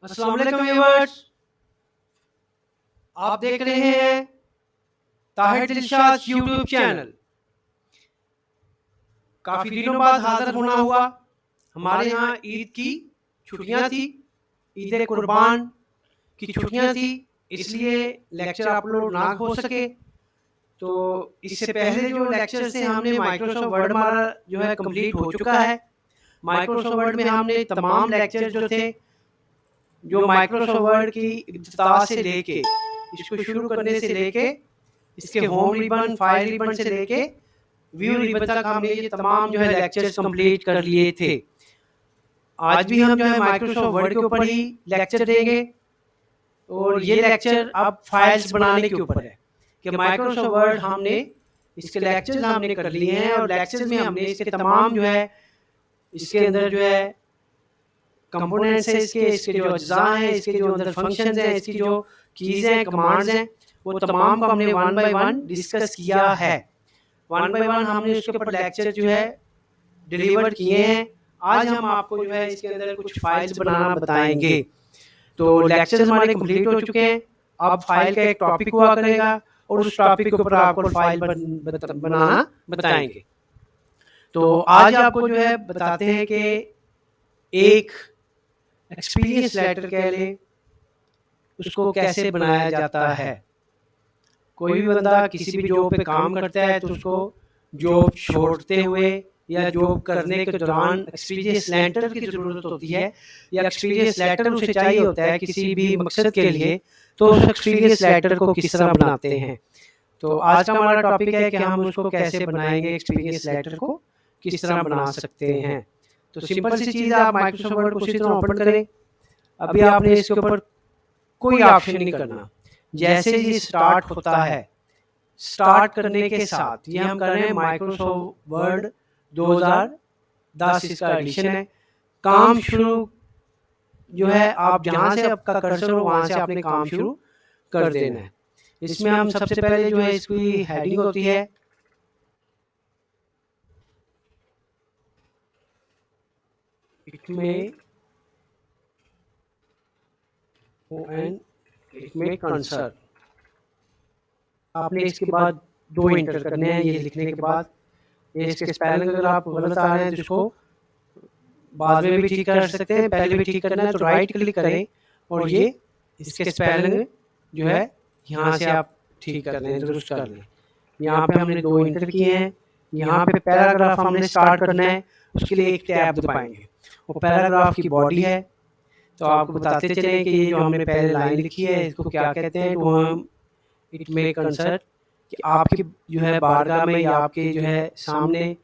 अस्सलाम वालेकुम व्यूअर्स, आप देख रहे हैं ताहिर दिलशाद यूट्यूब चैनल। काफ़ी दिनों बाद हाजिर होना हुआ। हमारे यहाँ ईद की छुट्टियाँ थी, ईद कुर्बान की छुट्टियाँ थी, इसलिए लेक्चर अपलोड ना हो सके। तो इससे पहले जो लेक्चर थे हमने माइक्रोसॉफ्ट वर्ड हमारा जो है कंप्लीट हो चुका है। माइक्रोसॉफ्ट वर्ड में हमने तमाम लेक्चर जो थे, जो माइक्रोसॉफ्ट वर्ड की इब्तिदा से लेके इसको शुरू करने से लेके इसके होम रिबन, फाइल रिबन से लेके व्यू रिबन तक हमने ये तमाम जो है लेक्चर्स कंप्लीट कर लिए थे। आज भी हम जो है माइक्रोसॉफ्ट वर्ड के ऊपर ही लेक्चर देंगे और ये लेक्चर अब फाइल्स बनाने के ऊपर है कि माइक्रोसॉफ्ट वर्ड हमने इसके लेक्चर्स हमने कर लिए हैं और लेक्चर्स में हमने इसके तमाम जो है इसके अंदर जो है कंपोनेंट्स हैं, इसके इसके जो अज्जा हैं, इसके जो अंदर फंक्शंस हैं, इसकी जो कीज़ हैं, कमांड्स हैं, वो तमाम को हमने वन बाय वन डिस्कस किया है। वन बाय वन हमने उसके ऊपर लेक्चर जो है डिलीवर किए हैं। आज हम आपको जो है इसके अंदर कुछ फाइल्स बनाना बताएंगे। तो लेक्चर्स हमारे कंप्लीट हो चुके हैं। अब फाइल का एक टॉपिक हुआ करेगा और उस टॉपिक के ऊपर आपको फाइल बनाना बताएंगे। तो आज आपको जो है बताते हैं कि एक एक्सपीरियंस लेटर कह लें, उसको कैसे बनाया जाता है। कोई भी बंदा किसी भी जॉब पे काम करता है तो उसको जॉब छोड़ते हुए या जॉब करने के दौरान एक्सपीरियंस लेटर की ज़रूरत होती है, या एक्सपीरियंस लेटर उसे चाहिए होता है किसी भी मकसद के लिए। तो उस एक्सपीरियंस लेटर को किस तरह बनाते हैं। तो आज का हमारा टॉपिक है कि हम उसको कैसे बनाएंगे, एक्सपीरियंस लेटर को किस तरह बना सकते हैं। तो सिंपल सी चीज़ है, आप माइक्रोसॉफ्ट वर्ड को उसी तरह ओपन करें। अभी आपने इसके ऊपर कोई ऑप्शन नहीं करना। जैसे ये स्टार्ट होता है, स्टार्ट करने के साथ ये हम कर रहे हैं माइक्रोसॉफ्ट वर्ड 2010 इसका एडिशन है। काम शुरू जो है आप जहाँ से आपका कर्सर हो वहाँ से आपने काम शुरू कर देना है। इसमें हम सबसे पहले जो है इसकी हेडिंग होती है, इट में कंसर्न। आपने इसके बाद दो इंटर करने हैं। ये लिखने के बाद ये इसके स्पेलिंग अगर आप गलत आ रहे हैं तो इसको बाद में भी ठीक कर सकते हैं, पहले भी ठीक करना है तो राइट क्लिक करें और ये इसके स्पेलिंग जो है यहाँ से आप ठीक कर लें, दुरुस्त कर लें। यहाँ पे हमने दो इंटर किए हैं। यहाँ पे पैराग्राफ हमने स्टार्ट करना है, उसके लिए एक टैब दबाएंगे। वो पैराग्राफ की बॉडी है। तो आपको बताते चलें कि ये जो हमने पहले लाइन लिखी है इसको क्या कहते हैं। तो हम इट में कंसर्ट कि आपकी जो है बारगाह में या आपके जो है सामने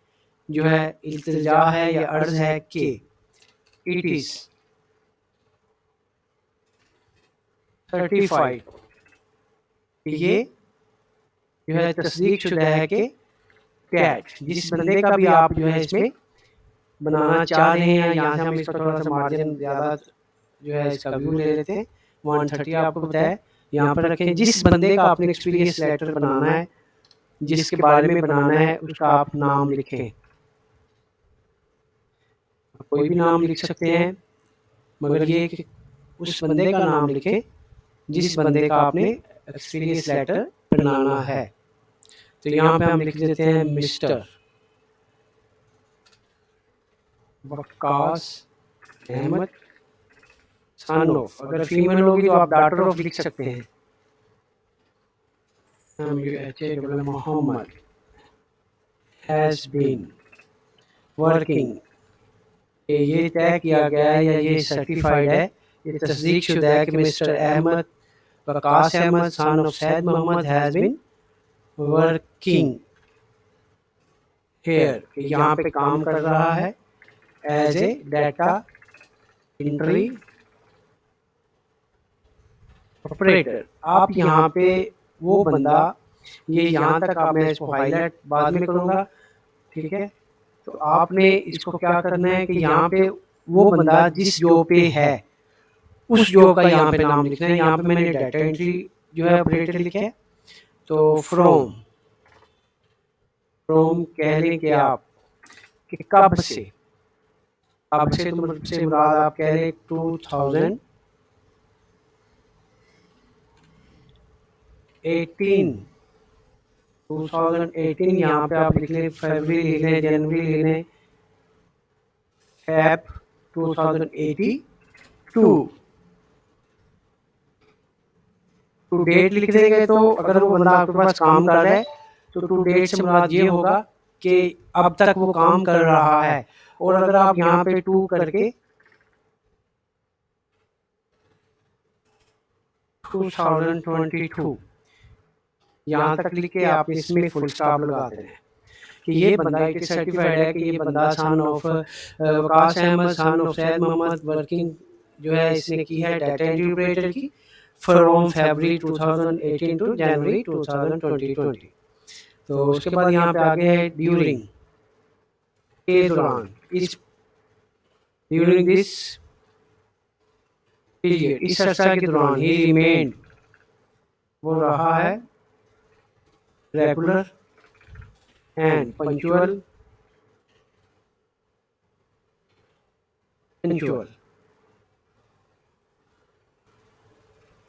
जो है इल्तिजा है या अर्ज है कि इट इज सर्टिफाइड, ये जो है तस्दीक शुदा है कि कैट, जिस बंदे का भी आप जो है इसमें बनाना चाह रहे हैं। यहाँ से हम इसका थोड़ा सा मार्जिन ज़्यादा जो है इसका व्यू ले लेते हैं। 130 आपको बताया, यहाँ पर रखें। जिस बंदे का आपने एक्सपीरियंस लेटर बनाना है, जिसके बारे में बनाना है, उसका आप नाम लिखें। कोई भी नाम लिख सकते हैं, मगर ये कि उस बंदे का नाम लिखें जिस बंदे का आपने एक्सपीरियंस लेटर बनाना है। तो यहाँ पे हम लिख देते हैं मिस्टर वक्कास अहमद सन ऑफ। अगर फीमेल होगी तो आप डॉटर ऑफ लिख सकते हैं। मोहम्मद हैज़ बीन वर्किंग, ये तय किया गया है या ये सर्टिफाइड है, ये तस्दीक शुदा है कि mister Ahmed Waqas Ahmed son of Syed Mohammad has been working here, यहाँ पे काम कर रहा है as a data entry operator. आप यहाँ पे वो बंदा, ये यहाँ तक आप, मैं इसको हाईलाइट बाद में करूँगा, ठीक है। तो आपने इसको क्या करना है कि यहाँ पे वो बंदा जिस जॉब पे है उस जॉब का यहाँ पे नाम लिखना है। यहाँ पे मैंने डाटा एंट्री जो है ऑपरेटर लिखा है। तो फ्रॉम फ्रॉम कह लें कि आप कि कब से, अब से तो मतलब से मुराद आप कह रहे 2010 2018 यहाँ पे आप लिख लें, फरवरी लिख लें, जनवरी लिख लें, Feb 2082 टू डेट लिख देंगे। तो अगर वो बंदा आपके पास काम कर रहा है तो टू डेट से मुराद ये होगा कि अब तक वो काम कर रहा है। और अगर आप यहाँ पे टू करके 2022 यहाँ तक लिख के आप इसमें फुल स्टॉप लगा दें कि ये बंदा इट सर्टिफाइड है कि ये बंदा son of Waqas Ahmed son of Syed Mohammad working जो है इसने की है डाटा एंट्री ऑपरेटर की फ्रॉम फरवरी 2018 टू जनवरी 2020। तो उसके बाद यहाँ पे आगे है ड्यूरिंग, के दौरान, इस ड्यूरिंग दिस पीरियड, इस अर्सा के दौरान ही रिमेन्ड, वो रहा है रेगुलर एंड पंक्चुअल,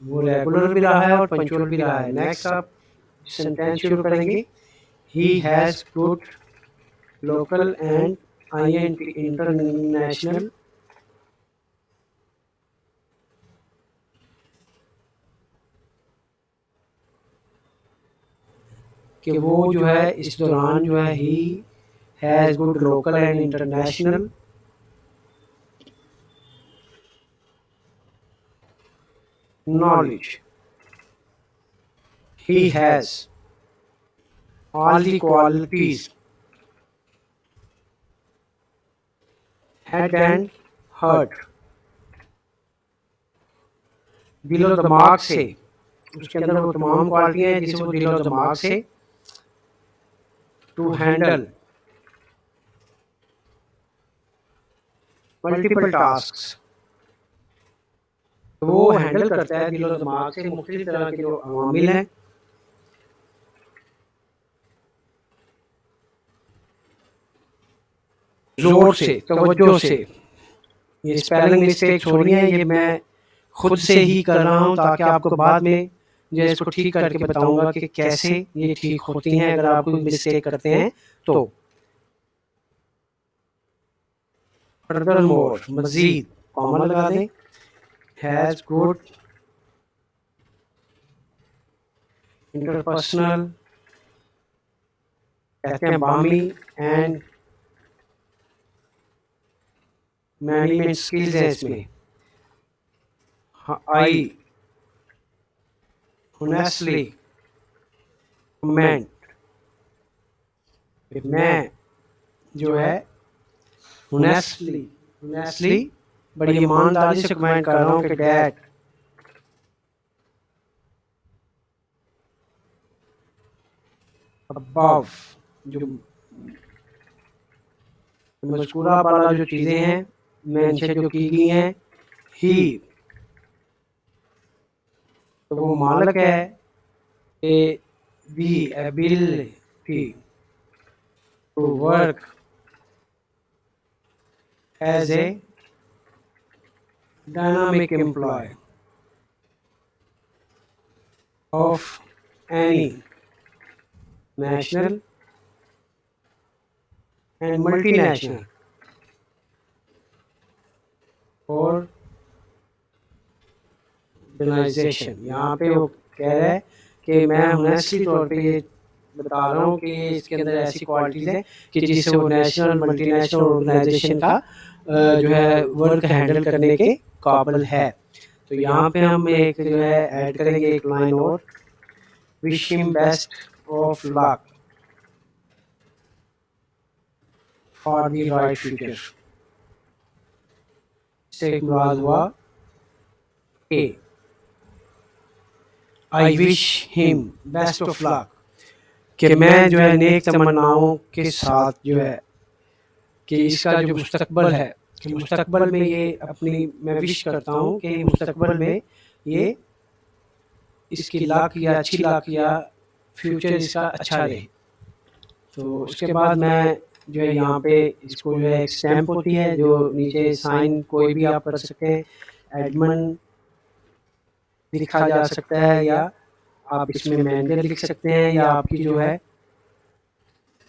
वो रेगुलर भी रहा है और पंक्चुअल भी रहा है। नेक्स्ट आप सेंटेंस शुरू करेंगे, he has good local and international कि वो जो है इस दौरान जो है he has good local and international knowledge, he has all the qualities head and heart, दिलो दिमाग से, उसके अंदर वो तमाम क्वालिटियां हैं जिसे वो दिलो दिमाग से टू हैंडल मल्टीपल टास्क्स, वो हैंडल करता है दिलो दिमाग से मुख्तलिफ तरह के जो अवामिल हैं। जोर से, तवज्जो से, ये स्पेलिंग मिस्टेक छोड़नी है, ये मैं खुद से ही कर रहा हूँ ताकि आपको बाद में जो है इसको ठीक करके बताऊंगा कि कैसे ये ठीक होती हैं अगर आप कोई मिस्टेक करते हैं तो। फर्दर मोर, मजीद, कॉमा लगा दें, हैज गुड इंटरपर्सनल, कहते हैं बामी, एंड मैनेजमेंट स्किल्स हैं इसमें। आई honestly comment, मैं जो है honestly बड़ी ईमानदारी से कमेंट कर रहा हूँ कि डैट above, जो मज़कूरा वाला जो चीज़ें हैं मेंशन जो की गई हैं, ही तो वो मालिक है the ability to work as a dynamic employ of any national and multinational और ऑर्गेनाइजेशन। यहाँ पे वो कह रहा है कि मैं ऑनेस्टली तौर पे ये बता रहा हूँ कि इसके अंदर ऐसी क्वालिटीज़ हैं कि जिससे वो नेशनल मल्टीनेशनल ऑर्गेनाइजेशन का जो है वर्क हैंडल करने के काबिल है। तो यहाँ पे हम एक जो है ऐड करेंगे एक लाइन और, wish him best of luck for the right future. से मुराद हुआ कि I wish him best of luck, कि मैं जो है नेक तमन्नाओं के साथ जो है कि इसका जो मुस्तकबल है कि मुस्तकबल में ये अपनी मैं विश करता हूँ कि मुस्तकबल में ये इसकी लक या अच्छी लक या फ्यूचर इसका अच्छा रहे। तो उसके बाद मैं जो है यहाँ पे इसको जो है एक स्टैम्प होती है जो नीचे साइन कोई भी आप कर सकते हैं, एडमन लिखा जा सकता है या आप इसमें मैनेजर लिख सकते हैं, या आपकी जो है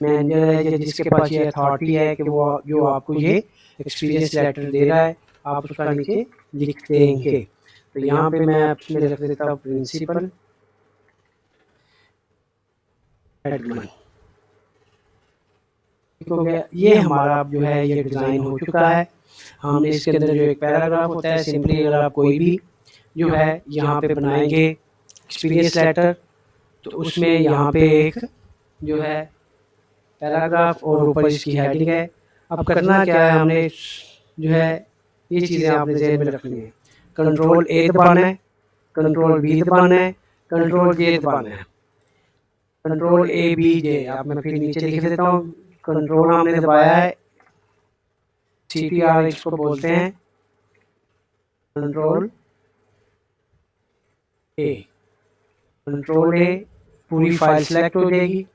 मैनेजर है या जिसके पास ये अथॉरिटी है कि वो जो आपको ये एक्सपीरियंस लेटर दे रहा है, आप उसका नीचे लिख देंगे। तो यहाँ पे मैं अपने रख देता हूँ प्रिंसिपल एडमन। ठीक हो गया। ये हमारा जो है ये डिज़ाइन हो चुका है। हमने इसके अंदर जो एक पैराग्राफ होता है, सिंपली अगर आप कोई भी जो है यहाँ पे बनाएंगे एक्सपीरियंस लेटर, तो उसमें यहाँ पे एक जो है पैराग्राफ और ऊपर इसकी हेडिंग है। अब करना क्या है, हमने जो है ये चीज़ें आपने ज़हन में रखनी है। कंट्रोल ए दबाना है, कंट्रोल बी दबाना है, कंट्रोल जे दबाना है, कंट्रोल ए बी जे। अब मैं फिर नीचे लिख देता हूँ। कंट्रोल हमने दबाया है, CTR इसको बोलते हैं, कंट्रोल ए। कंट्रोल ए पूरी फाइल सेलेक्ट हो जाएगी।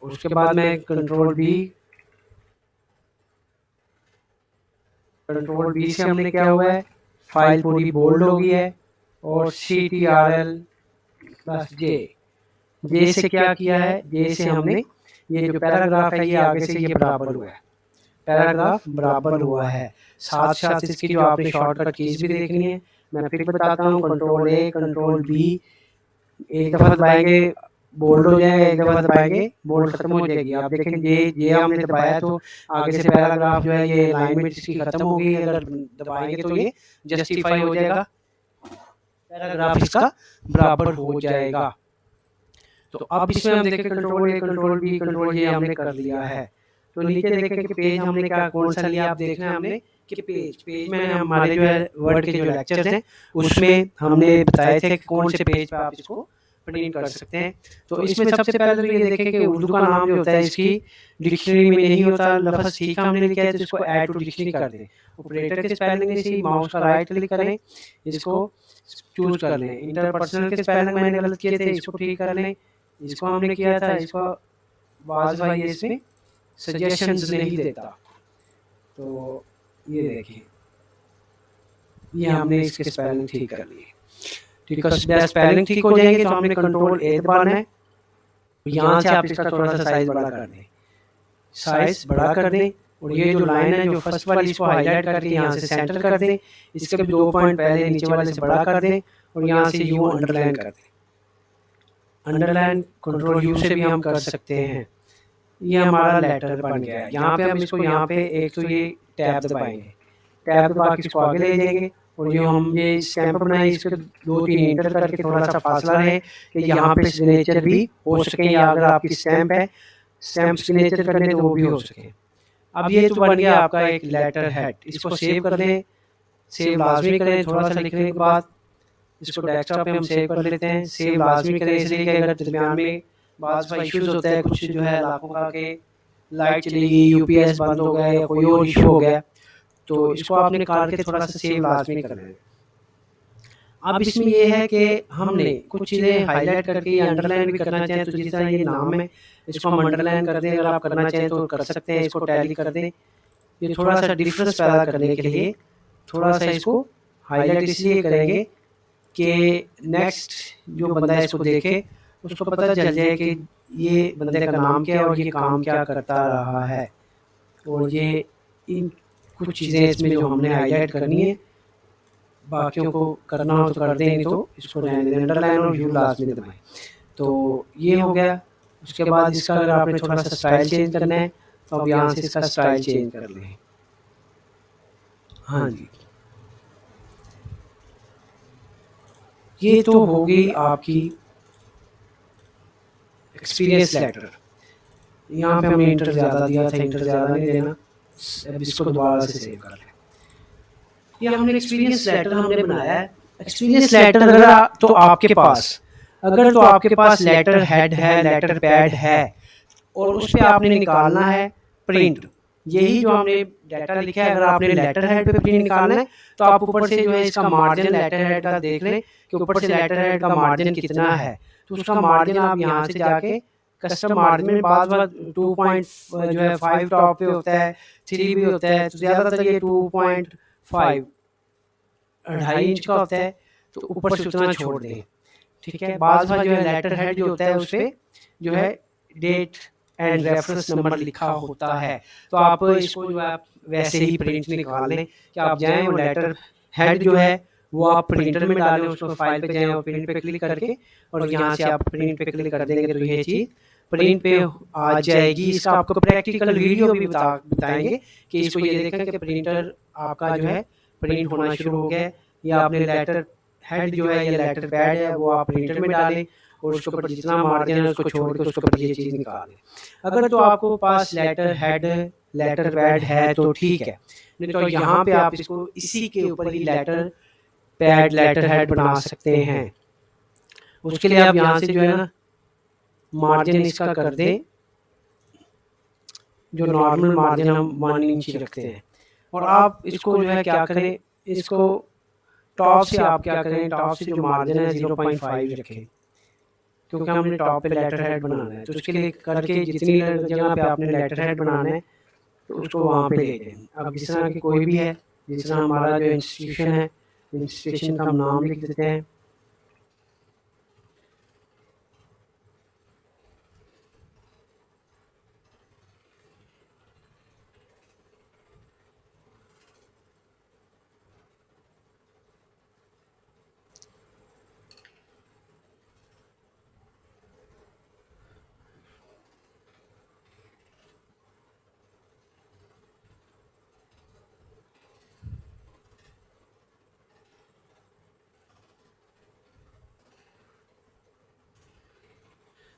उसके बाद में कंट्रोल बी, कंट्रोल बी से हमने क्या हुआ है, फाइल पूरी बोल्ड हो गई है। और CTRL प्लस जे, जे से क्या किया है, जे से हमने ये जो पैराग्राफ है ये आगे से ये बराबर हुआ है, पैराग्राफ बराबर हुआ है। साथ साथ इसकी जो आपने शॉर्टकट कीज भी देखनी है, मैं फिर बताता हूँ। कंट्रोल ए, कंट्रोल बी, एक दफ़ा दबाएंगे बोल्ड हो जाएगा, एक दफ़ा दबाएंगे बोल्ड खत्म हो जाएगी। आप देखें ये हमने दबाया तो आगे से पैराग्राफ जो है ये अलाइनमेंट इसकी खत्म हो गई। अगर दबाएंगे तो ये जस्टिफाई हो जाएगा, पैराग्राफ इसका बराबर हो जाएगा। तो अब इसमें हम देखें control A, control B, control ये हमने कर लिया है। तो नीचे देखें कि पेज हमने क्या कौन सा लिया, आप देखना है हमने कि पेज में हमारे जो है वर्ड के जो लेक्चर्स हैं उसमें हमने बताए थे कि कौन से पेज पे आप इसको प्रिंट कर सकते हैं। तो इसमें सबसे पहले तो ये देखें कि उर्दू का नाम जो होता है इसकी डिक्शनरी में नहीं होता, लफ्ज़ ठीक हमने लिखा है तो इसको ऐड टू डिक्शनरी कर दें। ऑपरेटर के स्पेलिंग से माउस का राइट क्लिक करें, इसको चूज कर लें। इंटरपर्सनल के स्पेलिंग मैंने गलत किए थे, इसको ठीक कर लें। इसको हमने किया था, इसको बाज भाई इसमें सजेशंस नहीं देता। तो ये देखिए ये हमने इसके स्पेलिंग ठीक कर लिए। ठीक है, स्पेलिंग ठीक हो जाएंगे तो हमने कंट्रोल ए दबाना है। यहाँ से आप इसका थोड़ा सा साइज बड़ा कर दें, साइज बड़ा कर दें। और ये जो लाइन है जो फर्स्ट वाली इसको हाईलाइट करके यहाँ से सेंटर कर दें, इसके भी 2 पॉइंट पहले नीचे वाले से बड़ा कर दें और यहाँ से यू अंडरलाइन कर दें। अंडरलाइन कंट्रोल यू से भी हम कर सकते हैं। ये हमारा लेटर बन गया है। यहाँ पे हम इसको यहाँ पे एक तो ये टैब दबाएंगे, टैब दबा के इसको आगे ले जाएंगे और जो हम ये स्टैंप बनाए इसके 2-3 इंटर करके थोड़ा सा फासला रहे कि यहाँ पे सिग्नेचर भी हो सके, या अगर आपकी स्टैंप है स्टैंप सिग्नेचर करने तो वो भी हो सके। अब ये तो बन गया आपका एक लेटर हेड। इसको सेव कर लें, सेव लाजमी करें। थोड़ा सा लिखने के बाद इसको डेस्कटॉप पे हम सेव कर लेते हैं। सेव लाजमी करें इसलिए कि अगर दरमियान में बाज़ इश्यूज होता है कुछ जो है इलाकों का कि लाइट चली गई, UPS बंद हो गया या कोई और इशू हो गया, तो इसको आपने निकाल के थोड़ा सा सेव लाजमी करना है। अब इसमें ये है कि हमने कुछ चीज़ें हाईलाइट करके या अंडरलाइन भी करना चाहें तो जिस तरह ये नाम है इसको हम अंडरलाइन कर दें, अगर आप करना चाहें तो कर सकते हैं। इसको टैली कर दें। ये थोड़ा सा डिफरेंस पैदा करने के लिए थोड़ा सा इसको हाईलाइट इसलिए करेंगे कि नेक्स्ट जो बंदा इसको देखे उसको पता चल जाए कि ये बंदे का नाम क्या है और ये काम क्या करता रहा है। और ये इन कुछ चीज़ें इसमें जो हमने हाईलाइट करनी है, बाकियों को करना हो तो कर दें, नहीं तो इसको रहने दें। अंडरलाइन और व्यू लाजमी दबाएं। तो ये हो गया। उसके बाद इसका अगर आपने थोड़ा सा स्टाइल चेंज करना है तो अब यहाँ से इसका स्टाइल चेंज कर लें। हाँ जी, ये तो होगी आपकी एक्सपीरियंस लेटर। यहाँ पे हमने इंटर ज़्यादा दिया था, इंटर ज़्यादा नहीं देना। अब इसको दोबारा से सेव कर लें। ये हमने एक्सपीरियंस लेटर हमने बनाया है। एक्सपीरियंस लेटर अगर तो आपके पास अगर तो आपके पास लेटर हेड है, लेटर पैड है और उस पर आपने निकालना है प्रिंट। यही जो हमने डाटा लिखा है, अगर आपने लेटर हेड पे प्रिंट निकालना है तो आप ऊपर से जो है इसका मार्जिन लेटर हेड का देख लें कि ऊपर से लेटर हेड का मार्जिन कितना है। तो उसका मार्जिन आप यहाँ से जाके कस्टम मार्जिन में बाद 2.5 टॉप पे होता है, 3 भी होता है, तो ज़्यादातर ये 2.5 2.5 इंच का होता है। तो ऊपर से उतना छोड़ दें, ठीक है। बाज़ दफ़ा जो है लेटर हेड जो होता है उस पे जो है डेट एंड रेफरेंस नंबर लिखा होता है, तो आप इसको जो है आप वैसे ही प्रिंट निकाल लें कि आप जाएँ वो लेटर हेड जो है वो आप प्रिंटर में डालें, उसको फाइल पे जाएँ और प्रिंट पे क्लिक करके और यहाँ से आप प्रिंट पे क्लिक कर देंगे तो ये चीज़ प्रिंट पे आ जाएगी। इसका आपको प्रैक्टिकल वीडियो भी बताएंगे कि इसको ये देखें कि प्रिंटर आपका जो है प्रिंट होना शुरू हो गया है, या आपने लेटर हेड जो है या लेटर पैड है वो आप प्रिंटर में डालें और उसके ऊपर जितना मार्जिन है उसको छोड़ के उसके ऊपर ये चीज़ निकालें। अगर तो आपको पास लेटर हेड लेटर पैड है तो ठीक है, नहीं तो यहाँ पे आप इसको इसी के ऊपर ही लेटर पैड लेटर हेड बना सकते हैं। उसके लिए आप यहाँ से जो है ना मार्जिन इसका कर दें, जो नॉर्मल मार्जिन हम 1 इंच रखते हैं, और आप इसको जो है क्या करें, इसको टॉप से आप क्या करें, टॉप से जो मार्जिन है 0.5 रखें, क्योंकि हमने टॉप पे लेटर हेड बनाना है। तो उसके लिए करके जितनी जगह पे आपने लेटर हेड बनाना है तो उसको वहाँ पे ले जाएं। अब जिस तरह की कोई भी है, जिस तरह हमारा जो इंस्टीट्यूशन है, इंस्टीट्यूशन का हम नाम लिख देते हैं।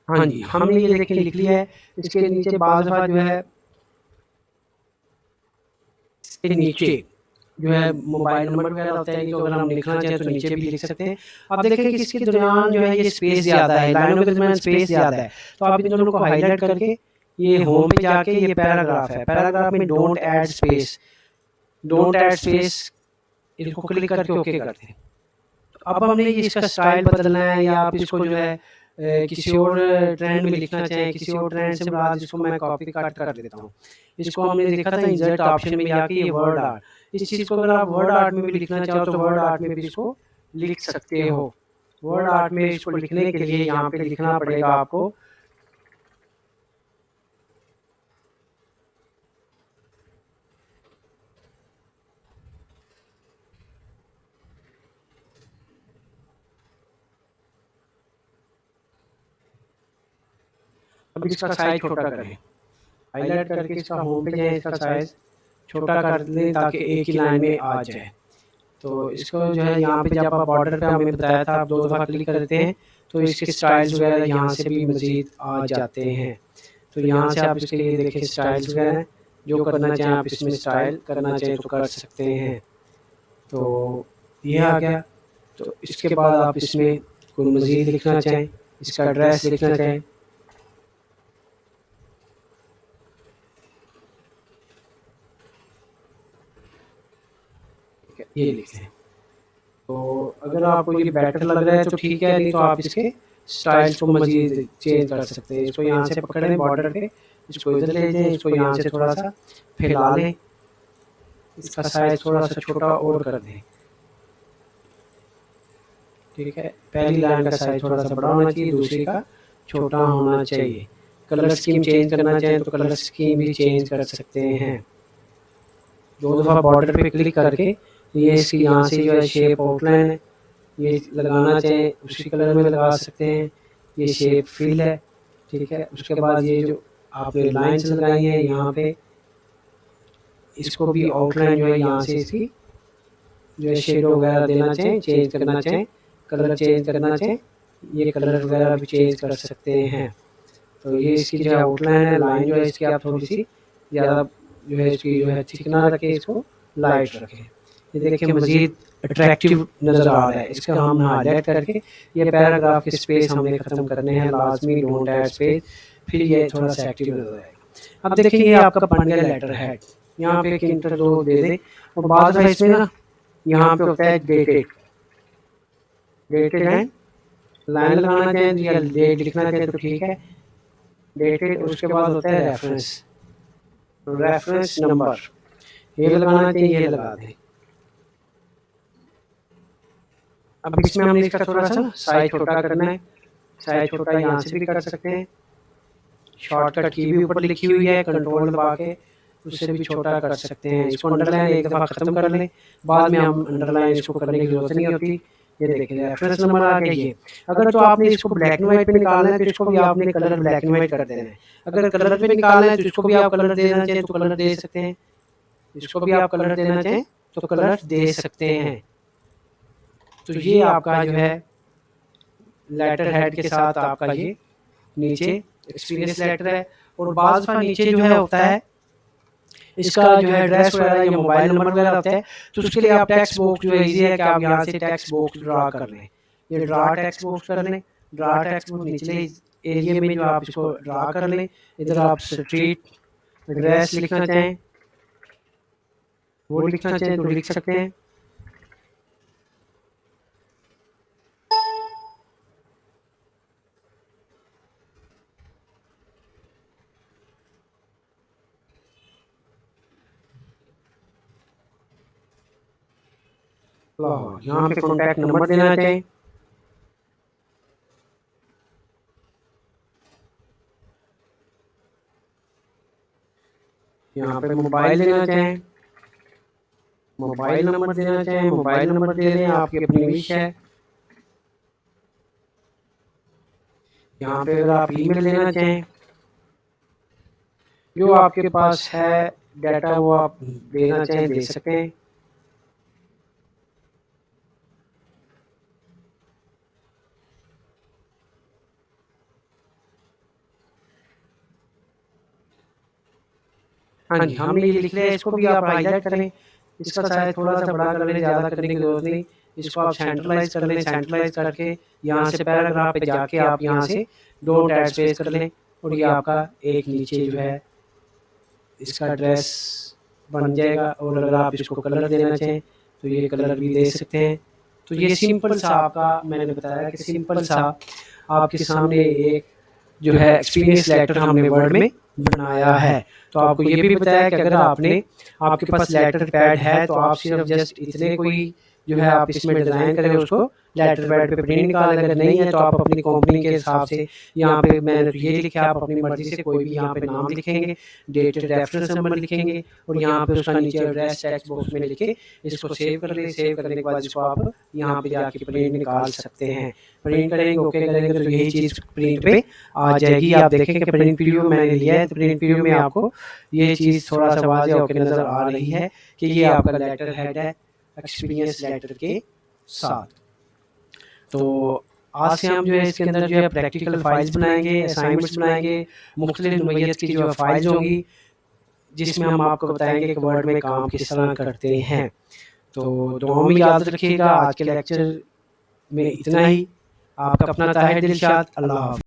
हाँ जी, हमने ये देखिए लिख लिया है। इसके नीचे बाज़ दफ़ा जो है इसके नीचे जो है मोबाइल नंबर वगैरह होता है, तो अगर हम लिखना चाहें तो नीचे भी लिख सकते हैं। अब देखें कि इसके दरमियान जो है ये स्पेस ज़्यादा है, लाइनों के दरमियान स्पेस ज़्यादा है, तो आप इन दोनों को हाईलाइट करके ये होम पे जाके ये पैराग्राफ है, पैराग्राफ में don't add space, don't add space इसको क्लिक करके ओके कर दें। अब हमने ये इसका स्टाइल बदलना है, या आप इसको जो है किसी और ट्रेंड में लिखना चाहें, किसी और ट्रेंड से मुराद इसको मैं कॉपी कट कर देता हूँ। इसको हमने देखा था इंसर्ट ऑप्शन में जाके ये वर्ड आर्ट, इस चीज़ को अगर आप वर्ड आर्ट में भी लिखना चाहो तो वर्ड आर्ट में भी इसको लिख सकते हो। वर्ड आर्ट में इसको लिखने के लिए यहाँ पे लिखना पड़ेगा आपको अब इसका साइज छोटा करें, हाईलाइट करके इसका होम पे जाएं, इसका साइज छोटा कर लें ताकि एक ही लाइन में आ जाए। तो इसको जो है यहाँ पे जब आप बॉर्डर पे हमें बताया था आप 2 दफ़ा क्लिक करते हैं तो इसके स्टाइल्स वगैरह यहाँ से भी मज़ीद आ जाते हैं। तो यहाँ से आप इसके लिए देखें स्टाइल्स वगैरह जो करना चाहें आप इसमें स्टाइल करना चाहें तो कर सकते हैं। तो ये आ गया। तो इसके बाद आप इसमें कोई मज़ीद लिखना चाहें, इसका एड्रेस लिखना चाहें, ये लिख लें। तो अगर आपको ये बेटर लग रहा है तो ठीक है, नहीं तो आप इसके स्टाइल्स को मज़ीद चेंज कर सकते हैं। इसको यहाँ से पकड़ें बॉर्डर पे, इसको इधर ले जाएं, इसको यहाँ से थोड़ा सा फैला लें, इसका साइज थोड़ा सा छोटा और कर दें, ठीक है। पहली लाइन का साइज थोड़ा सा बड़ा होना चाहिए, दूसरी का छोटा होना चाहिए। कलर स्कीम चेंज करना चाहें तो कलर स्कीम भी चेंज कर सकते हैं। 2 दफ़ा बॉर्डर पे क्लिक करके ये इसकी यहाँ से जो है शेप आउटलाइन है, ये लगाना चाहें उसी कलर में लगा सकते हैं। ये शेप फिल है, ठीक है। उसके बाद ये जो आपने लाइंस लगाई हैं यहाँ पे, इसको भी आउटलाइन जो है यहाँ से इसकी जो है शेडो वगैरह देना चाहें, चेंज करना चाहें, कलर चेंज करना चाहें, ये कलर वगैरह भी चेंज कर सकते हैं। तो ये इसकी जो है आउटलाइन है, लाइन जो है इसकी आप थोड़ी सी ज़्यादा जो है इसकी जो है थिक ना रखें, इसको लाइट रखें। ये देखिए मज़ीद अट्रैक्टिव नज़र आ रहा है। इसका हम हाईलाइट करके ये पैराग्राफ के स्पेस हमने ख़त्म करने हैं, लाजमी डोंट ऐड स्पेस, फिर ये थोड़ा सा एक्टिव नज़र आएगा। अब देखिए ये आपका बन गया लेटर हेड, यहाँ पे एक इंटर दो दे दें, और बाद में इसमें ना यहाँ पे होता है डेटेड, डेटेड एंड लाइन लगाना चाहें या डेट लिखना चाहें तो ठीक है, डेटेड। उसके बाद होता है रेफरेंस, रेफरेंस नंबर ये लगाना चाहिए, ये लगा दें। अब इसमें हमने इसका थोड़ा सा साइज छोटा करना है। साइज छोटा यहाँ से भी कर सकते हैं, शॉर्टकट की भी ऊपर लिखी हुई है, कंट्रोल दबा के उससे भी छोटा कर सकते हैं। इसको अंडरलाइन एक दफ़ा ख़त्म कर लें, बाद में हम अंडरलाइन इसको करने की ज़रूरत नहीं होती। ये देखिए रेफरेंस नंबर आ गया ये। अगर तो आपने इसको ब्लैक एंड वाइट पे निकालना है तो इसको भी आपने कलर ब्लैक एंड वाइट कर देना है। अगर कलर पे निकालना है तो इसको भी आप कलर देना चाहें तो कलर दे सकते हैं, इसको भी आप कलर देना चाहें तो कलर दे सकते हैं। तो ये आपका जो है लेटर हेड के साथ आपका ये नीचे एक्सपीरियंस लेटर है। और बाज़ दफ़ा नीचे जो है होता है इसका जो है एड्रेस वगैरह या मोबाइल नंबर वगैरह होता है, तो उसके लिए आप टेक्स्ट बॉक्स जो है इजी है कि आप यहाँ से टेक्स्ट बॉक्स ड्रा कर लें। ये ड्रा टेक्स्ट बॉक्स कर लें, ड्रा टेक्स्ट बॉक्स निचले एरिया में जो आप इसको ड्रा कर लें। इधर आप स्ट्रीट एड्रेस लिखना चाहें वो लिखना चाहें तो लिख सकते हैं। यहाँ पे कॉन्टैक्ट नंबर देना चाहें, यहाँ पे मोबाइल देना चाहें, मोबाइल नंबर देना चाहें, मोबाइल नंबर दे दें, आपकी अपनी विश है। यहाँ पे अगर आप ईमेल देना चाहें, जो आपके पास है डाटा वो आप देना चाहें दे सकते हैं। हाँ जी, हमने ये लिख लिया, इसको भी आप हाईलाइट कर लें, इसका साइज थोड़ा सा बड़ा कर लें, ज़्यादा करने की ज़रूरत नहीं। इसको आप सेंट्रलाइज कर लें, सेंट्रलाइज करके यहाँ से पैराग्राफ पे जाके आप यहाँ से डोंट ऐड स्पेस कर लें और ये आपका एक नीचे जो है इसका एड्रेस बन जाएगा। और अगर आप इसको कलर देना चाहें तो ये कलर भी दे सकते हैं। तो ये सिंपल सा आपका मैंने बताया कि सिंपल सा आपके सामने एक जो है एक्सपीरियंस लेटर हमने वर्ड में बनाया है। तो आपको ये भी बताया कि अगर आपके पास लेटर पैड है तो आप सिर्फ जस्ट इतने कोई जो है आप इसमें डिज़ाइन करें उसको लेटर पैड पे प्रिंट निकालें। अगर नहीं है तो आप अपनी कंपनी के हिसाब से यहाँ पे मैंने तो ये लिखा, आप अपनी मर्जी से कोई भी यहाँ पे नाम लिखेंगे, डेटेड रेफरेंस नंबर लिखेंगे और यहाँ पे उसका नीचे एड्रेस टेक्स्ट बॉक्स में लिखे इसको सेव कर लें। सेव करने के बाद इसको आप यहाँ पे जाके प्रिंट निकाल सकते हैं। प्रिंट करेंगे, ओके करेंगे तो यही चीज़ प्रिंट पे आ जाएगी। आप देखें कि प्रिंट प्रीव्यू मैंने लिया है तो प्रिंट प्रीव्यू में आपको ये चीज़ थोड़ा सा वाज़ेह होकर नज़र आ रही है कि ये आपका लेटर हेड है एक्सपीरियंस लेटर के साथ। तो आज से हम जो है इसके अंदर जो है प्रैक्टिकल फाइल्स बनाएंगे, असाइनमेंट्स बनाएंगे, मुख्तलिफ नोयत की जो है फाइल्स होंगी जिसमें हम आपको बताएंगे कि वर्ड में काम किस तरह करते हैं। तो दुआ में याद रखिएगा। आज के लेक्चर में इतना ही। आपका अपना ताहिर दिलशाद। अल्लाह हाफ़िज़।